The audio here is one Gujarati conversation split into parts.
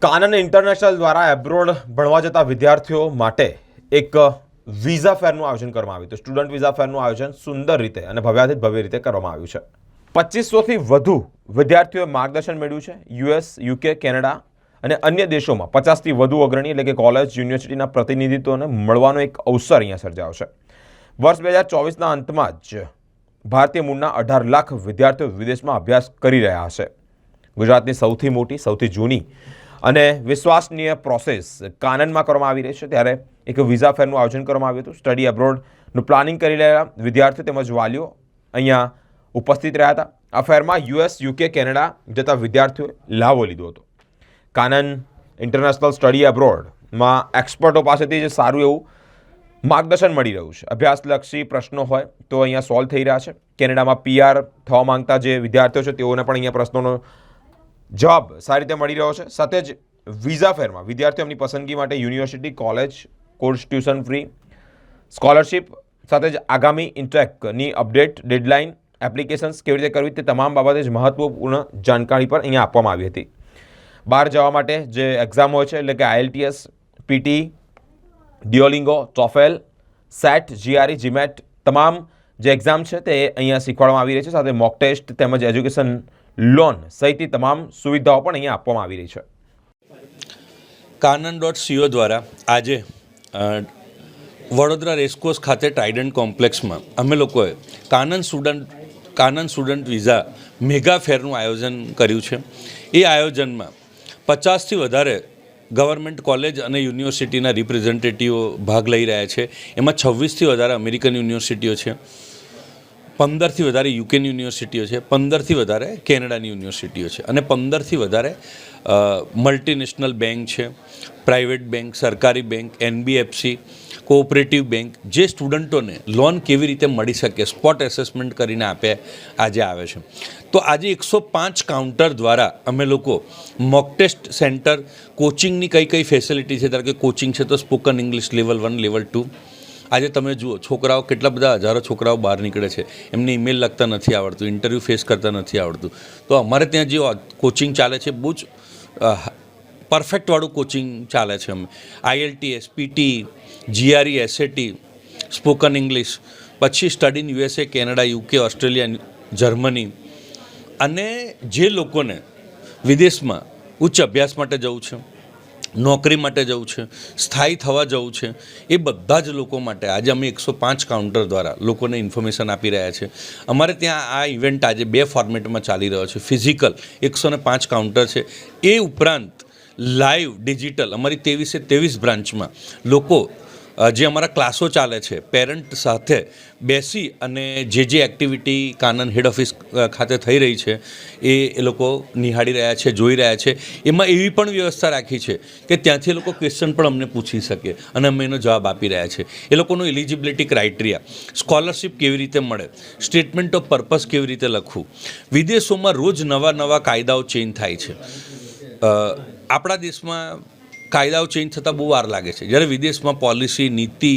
કાનન ઇન્ટરનેશનલ દ્વારા એબ્રોડ ભણવા જતા વિદ્યાર્થીઓ માટે એક વિઝા ફેરનું આયોજન કરવામાં આવ્યું હતું. સ્ટુડન્ટ વિઝા ફેરનું આયોજન સુંદર રીતે અને ભવ્યાતિત ભવ્ય રીતે કરવામાં આવ્યું છે. 2500થી વધુ વિદ્યાર્થીઓએ માર્ગદર્શન મેળવ્યું છે. યુએસ, યુકે, કેનેડા અને અન્ય દેશોમાં 50થી વધુ અગ્રણી એટલે કે કોલેજ, યુનિવર્સિટીના પ્રતિનિધિત્વને મળવાનો એક અવસર અહીંયા સર્જાયો છે. વર્ષ 2024ના અંતમાં જ ભારતીય મૂળના 18 લાખ વિદ્યાર્થીઓ વિદેશમાં અભ્યાસ કરી રહ્યા હશે. ગુજરાતની સૌથી મોટી, સૌથી જૂની અને વિશ્વસનીય પ્રોસેસ કાનનમાં કરવામાં આવી રહી છે, ત્યારે એક વિઝા ફેરનું આયોજન કરવામાં આવ્યું હતું. સ્ટડી એબ્રોડનું પ્લાનિંગ કરી રહેલા વિદ્યાર્થીઓ તેમજ વાલીઓ અહીંયા ઉપસ્થિત રહ્યા હતા. આ ફેરમાં યુએસ, યુકે, કેનેડા જતા વિદ્યાર્થીઓએ લાવો લીધો હતો. કાનન ઇન્ટરનેશનલ સ્ટડી એબ્રોડમાં એક્સપર્ટો પાસેથી જ સારું એવું માર્ગદર્શન મળી રહ્યું છે. અભ્યાસલક્ષી પ્રશ્નો હોય તો અહીંયા સોલ્વ થઈ રહ્યા છે. કેનેડામાં PR થવા માંગતા જે વિદ્યાર્થીઓ છે તેઓને પણ અહીંયા પ્રશ્નોનો જવાબ સારી રીતે મળી રહ્યો છે. સાથે જ વિઝા ફેરમાં વિદ્યાર્થીઓ એમની પસંદગી માટે university, college, course, tuition free, scholarship સાથે જ આગામી ઇન્ટેકની અપડેટ, ડેડલાઇન, એપ્લિકેશન્સ કેવી રીતે કરવી તે તમામ બાબતે જ મહત્વપૂર્ણ જાણકારી પણ અહીંયા આપવામાં આવી હતી. બહાર જવા માટે જે એક્ઝામ હોય છે એટલે કે IELTS, PT, Duolingo, TOEFL, SAT, GRE, GMAT તમામ જે એક્ઝામ છે તે અહીંયા શીખવાડવામાં આવી રહી છે. સાથે મોક ટેસ્ટ તેમજ એજ્યુકેશન લોન સહિતની તમામ સુવિધાઓ પણ અહીંયા આપવામાં આવી રહી છે. કાનન.co દ્વારા આજે વડોદરા રેસકોર્સ ખાતે ટ્રાઇડન્ટ કોમ્પ્લેક્સમાં અમે લોકોએ કાનન સ્ટુડન્ટ વિઝા મેગા ફેરનું આયોજન કર્યું છે. એ આયોજનમાં 50થી વધારે ગવર્મેન્ટ કોલેજ અને યુનિવર્સિટીના રિપ્રેઝેન્ટેટિવો ભાગ લઈ રહ્યા છે. એમાં 26થી વધારે અમેરિકન યુનિવર્સિટીઓ છે, 15થી વધારે યુકેની યુનિવર્સિટીઓ છે, 15થી વધારે કેનેડાની યુનિવર્સિટીઓ છે અને 15થી વધારે મલ્ટીનેશનલ બેંક છે, પ્રાઇવેટ બેંક, સરકારી બેંક, NBFC, કોઓપરેટિવ બેંક, જે સ્ટુડન્ટોને લોન કેવી રીતે મળી શકે સ્પોટ એસેસમેન્ટ કરીને આજે આવે છે. તો આજે 105 કાઉન્ટર દ્વારા અમે લોકો મોક ટેસ્ટ સેન્ટર, કોચિંગની કઈ ફેસિલિટી છે, ધારો કે કોચિંગ છે તો સ્પોકન ઇંગ્લિશ લેવલ 1, લેવલ 2. આજે તમે જુઓ છોકરાઓ, કેટલા બધા હજારો છોકરાઓ બહાર નીકળે છે, એમને ઈમેલ લખતા નથી આવડતું, ઇન્ટરવ્યૂ ફેસ કરતા નથી આવડતું. તો અમારે ત્યાં જે કોચિંગ ચાલે છે બહુ જ પરફેક્ટવાળું કોચિંગ ચાલે છે. અમે IELTS, PT, GRE, SAT, spoken English, પછી study in USA, Canada, UK, Australia, Germany. અને જે લોકોને વિદેશમાં ઉચ્ચ અભ્યાસ માટે જવું છે, નોકરી માટે જવું છે, સ્થાયી થવા જવું છે, એ બધા જ લોકો માટે આજે અમે 105 કાઉન્ટર દ્વારા લોકોને ઇન્ફોર્મેશન આપી રહ્યા છે. અમારે ત્યાં આ ઇવેન્ટ આજે 2 ફોર્મેટમાં ચાલી રહ્યો છે. ફિઝિકલ 105 કાઉન્ટર છે, એ ઉપરાંત લાઈવ ડિજિટલ અમારી 23 બ્રાન્ચમાં લોકો જે અમારા ક્લાસો ચાલે છે, પેરેન્ટ સાથે બેસી અને જે એક્ટિવિટી કાનન હેડ ઓફિસ ખાતે થઈ રહી છે એ લોકો નિહાળી રહ્યા છે, જોઈ રહ્યા છે. એમાં એવી પણ વ્યવસ્થા રાખી છે કે ત્યાંથી એ લોકો ક્વેશ્ચન પણ અમને પૂછી શકે અને અમે એનો જવાબ આપી રહ્યા છે. એ લોકોનું એલિજિબિલિટી ક્રાઇટેરિયા, સ્કોલરશિપ કેવી રીતે મળે, સ્ટેટમેન્ટ ઓફ પર્પઝ કેવી રીતે લખવું. વિદેશોમાં રોજ નવા કાયદાઓ ચેન્જ થાય છે. આપણા દેશમાં કાયદાઓ ચેન્જ થતાં બહુ વાર લાગે છે, જ્યારે વિદેશમાં પોલિસી, નીતિ,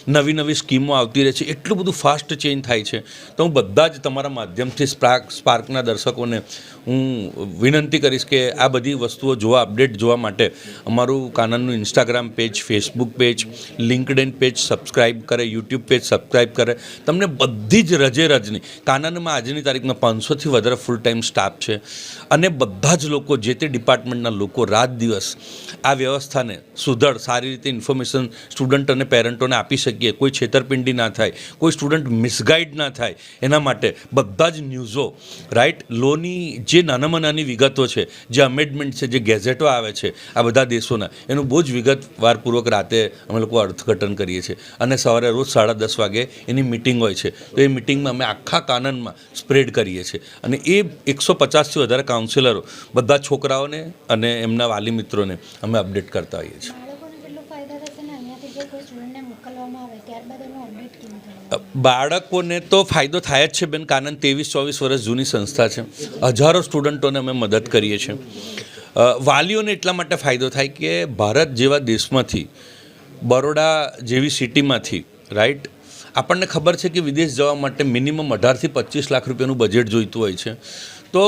નવી સ્કીમો આવતી રહે છે, એટલું બધું ફાસ્ટ ચેન્જ થાય છે. તો હું બધા જ તમારા માધ્યમથી સ્પાર્કના દર્શકોને હું વિનંતી કરીશ કે આ બધી વસ્તુઓ અપડેટ જોવા માટે અમારું કાનનનું Instagram page, Facebook page, LinkedIn page subscribe કરે, યુટ્યુબ પેજ સબસ્ક્રાઈબ કરે. તમને બધી જ રજની કાનનમાં આજની તારીખમાં 500થી વધારે ફૂલ ટાઈમ સ્ટાફ છે અને બધા જ લોકો, જે તે ડિપાર્ટમેન્ટના લોકો રાત દિવસ આ વ્યવસ્થાને સુધડ સારી રીતે ઇન્ફોર્મેશન સ્ટુડન્ટ અને પેરેન્ટોને આપી શકીએ, કોઈ છેતરપિંડી ના થાય, કોઈ સ્ટુડન્ટ મિસગાઈડ ના થાય, એના માટે બધા જ ન્યૂઝો, રાઈટ, લોની જે નાનામાં નાની વિગતો છે, જે અમેન્ડમેન્ટ છે, જે ગેઝેટો આવે છે આ બધા દેશોના, એનું બહુ જ વિગતવારપૂર્વક રાતે અમે લોકો અર્થઘટન કરીએ છીએ અને સવારે રોજ 10:30 વાગે એની મિટિંગ હોય છે. તો એ મિટિંગમાં અમે આખા કાનનમાં સ્પ્રેડ કરીએ છીએ અને એ 150થી વધારે કાઉન્સિલરો બધા છોકરાઓને અને એમના વાલી મિત્રોને અમે અપડેટ કરતા હોઈએ છીએ. બાળકોને તો ફાયદો થાય જ છે બેન. કાનન 23-24 વર્ષ જૂની સંસ્થા છે, હજારો સ્ટુડન્ટોને અમે મદદ કરીએ છીએ. વાલીઓને એટલા માટે ફાયદો થાય કે ભારત જેવા દેશમાંથી, બરોડા જેવી સિટીમાંથી, રાઈટ, આપણને ખબર છે કે વિદેશ જવા માટે મિનિમમ 18થી 25 લાખ રૂપિયાનું બજેટ જોઈતું હોય છે. તો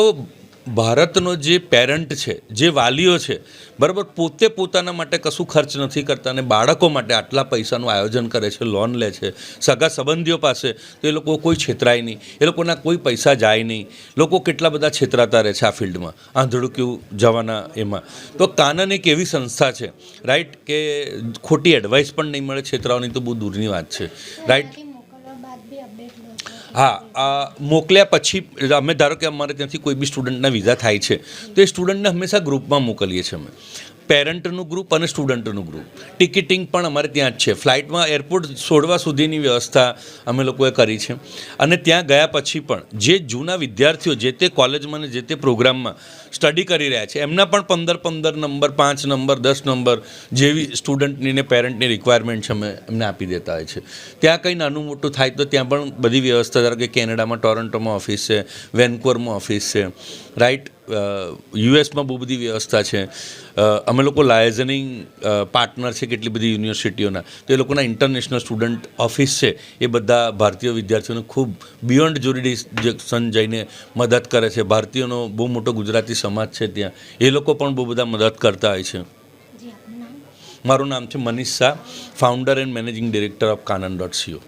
ભારતનો જે પેરેન્ટ છે, જે વાલીઓ છે, બરાબર, પોતે પોતાના માટે કશું ખર્ચ નથી કરતા અને બાળકો માટે આટલા પૈસાનું આયોજન કરે છે, લોન લે છે સગા સંબંધીઓ પાસે, તો એ લોકો કોઈ છેતરાય નહીં, એ લોકોના કોઈ પૈસા જાય નહીં. લોકો કેટલા બધા છેતરાતા રહે છે આ ફિલ્ડમાં, આંધળું કેવું જવાના એમાં. તો કાનન એક એવી સંસ્થા છે, રાઈટ, કે ખોટી એડવાઇસ પણ નહીં મળે, છેતરાવાની તો બહુ દૂરની વાત છે, રાઈટ. હા, મોકલ્યા પછી અમે ધારો કે અમારે ત્યાંથી કોઈ બી સ્ટુડન્ટના વિઝા થાય છે તો એ સ્ટુડન્ટને હંમેશા ગ્રુપમાં મોકલીએ છીએ અમે, પેરેન્ટનું ગ્રુપ અને સ્ટુડન્ટનું ગ્રુપ. ટિકિટિંગ પણ અમારે ત્યાં જ છે, ફ્લાઇટમાં એરપોર્ટ છોડવા સુધીની વ્યવસ્થા અમે લોકોએ કરી છે. અને ત્યાં ગયા પછી પણ જે જૂના વિદ્યાર્થીઓ જે તે કોલેજમાં અને જે તે પ્રોગ્રામમાં સ્ટડી કરી રહ્યા છે એમના પણ 15 નંબર, 5 નંબર, 10 નંબર જેવી સ્ટુડન્ટની ને પેરેન્ટની રિક્વાયરમેન્ટ છે અમે એમને આપી દેતા હોય છે. ત્યાં કંઈ નાનું મોટું થાય તો ત્યાં પણ બધી વ્યવસ્થા, ધારો કે કેનેડામાં ટોરન્ટોમાં ઓફિસ છે, વેન્કુવરમાં ઓફિસ છે, રાઈટ, યુએસમાં બહુ બધી વ્યવસ્થા છે. અમે લોકો લાયઝનિંગ પાર્ટનર છે કેટલી બધી યુનિવર્સિટીઓના, તો એ લોકોના ઇન્ટરનેશનલ સ્ટુડન્ટ ઓફિસ છે એ બધા ભારતીય વિદ્યાર્થીઓને ખૂબ બિયોન્ડ જ્યુરિડિક્શન જઈને મદદ કરે છે. ભારતીયોનો બહુ મોટો ગુજરાતી સમાજ છે ત્યાં, એ લોકો પણ બહુ બધા મદદ કરતા હોય છે. મારું નામ છે Manish Shah, founder and managing director of Kanan.co.